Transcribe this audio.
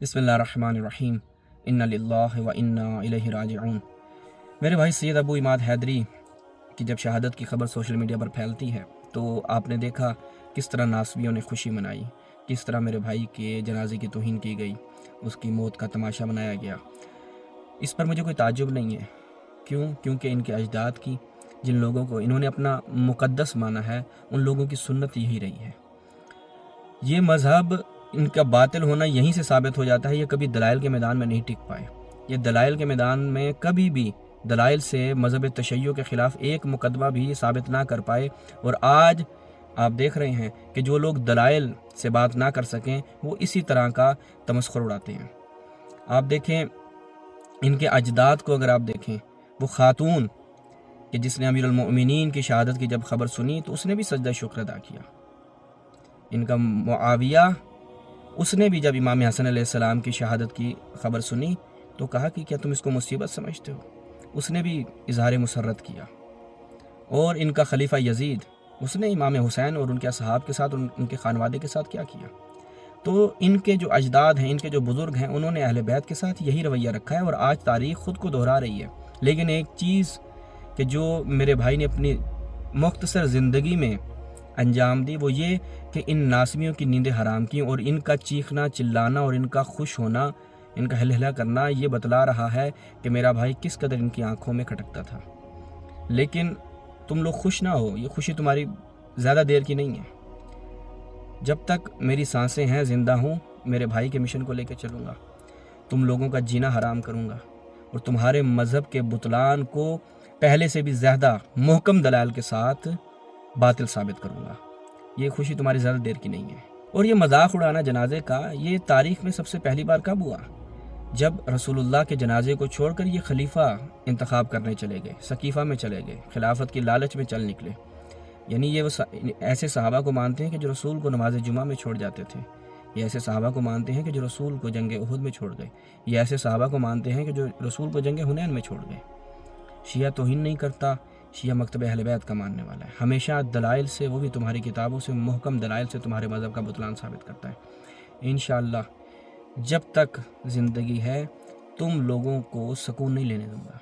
بسم اللہ الرحمن الرحیم انا للہ و انا الیہ راجعون۔ میرے بھائی سید ابو عماد حیدری کی جب شہادت کی خبر سوشل میڈیا پر پھیلتی ہے تو آپ نے دیکھا کس طرح ناسبیوں نے خوشی منائی، کس طرح میرے بھائی کے جنازے کی توہین کی گئی، اس کی موت کا تماشا منایا گیا۔ اس پر مجھے کوئی تعجب نہیں ہے، کیونکہ ان کے اجداد کی جن لوگوں کو انہوں نے اپنا مقدس مانا ہے، ان لوگوں کی سنت یہی رہی ہے۔ یہ مذہب ان کا باطل ہونا یہیں سے ثابت ہو جاتا ہے، یہ کبھی دلائل کے میدان میں نہیں ٹک پائے۔ یہ دلائل کے میدان میں کبھی بھی دلائل سے مذہب تشیع کے خلاف ایک مقدمہ بھی ثابت نہ کر پائے، اور آج آپ دیکھ رہے ہیں کہ جو لوگ دلائل سے بات نہ کر سکیں وہ اسی طرح کا تمسخر اڑاتے ہیں۔ آپ دیکھیں ان کے اجداد کو، اگر آپ دیکھیں وہ خاتون کہ جس نے امیر المؤمنین کی شہادت کی جب خبر سنی تو اس نے بھی سجدہ شکر ادا کیا۔ ان کا معاویہ، اس نے بھی جب امام حسن علیہ السلام کی شہادت کی خبر سنی تو کہا کہ کیا تم اس کو مصیبت سمجھتے ہو؟ اس نے بھی اظہار مسرت کیا۔ اور ان کا خلیفہ یزید، اس نے امام حسین اور ان کے اصحاب کے ساتھ، ان کے خانوادے کے ساتھ کیا کیا؟ تو ان کے جو اجداد ہیں، ان کے جو بزرگ ہیں، انہوں نے اہل بیت کے ساتھ یہی رویہ رکھا ہے، اور آج تاریخ خود کو دہرا رہی ہے۔ لیکن ایک چیز کہ جو میرے بھائی نے اپنی مختصر زندگی میں انجام دی وہ یہ کہ ان ناسمیوں کی نیندیں حرام کی، اور ان کا چیخنا چلانا اور ان کا خوش ہونا، ان کا ہلہلہ کرنا یہ بتلا رہا ہے کہ میرا بھائی کس قدر ان کی آنکھوں میں کھٹکتا تھا۔ لیکن تم لوگ خوش نہ ہو، یہ خوشی تمہاری زیادہ دیر کی نہیں ہے۔ جب تک میری سانسیں ہیں، زندہ ہوں، میرے بھائی کے مشن کو لے کے چلوں گا، تم لوگوں کا جینا حرام کروں گا، اور تمہارے مذہب کے بطلان کو پہلے سے بھی زیادہ محکم دلائل کے ساتھ باطل ثابت کروں گا۔ یہ خوشی تمہاری زیادہ دیر کی نہیں ہے۔ اور یہ مذاق اڑانا جنازے کا، یہ تاریخ میں سب سے پہلی بار کب ہوا؟ جب رسول اللہ کے جنازے کو چھوڑ کر یہ خلیفہ انتخاب کرنے چلے گئے، سقیفہ میں چلے گئے، خلافت کی لالچ میں چل نکلے۔ یعنی یہ وہ ایسے صحابہ کو مانتے ہیں کہ جو رسول کو نماز جمعہ میں چھوڑ جاتے تھے، یہ ایسے صحابہ کو مانتے ہیں کہ جو رسول کو جنگ احد میں چھوڑ گئے، یہ ایسے صحابہ کو مانتے ہیں کہ جو رسول کو جنگ حنین میں چھوڑ گئے۔ شیعہ توہین نہیں کرتا، شیعہ مکتب اہل بیت کا ماننے والا ہے، ہمیشہ دلائل سے، وہ بھی تمہاری کتابوں سے، محکم دلائل سے تمہارے مذہب کا بطلان ثابت کرتا ہے۔ انشاءاللہ جب تک زندگی ہے تم لوگوں کو سکون نہیں لینے دوں گا۔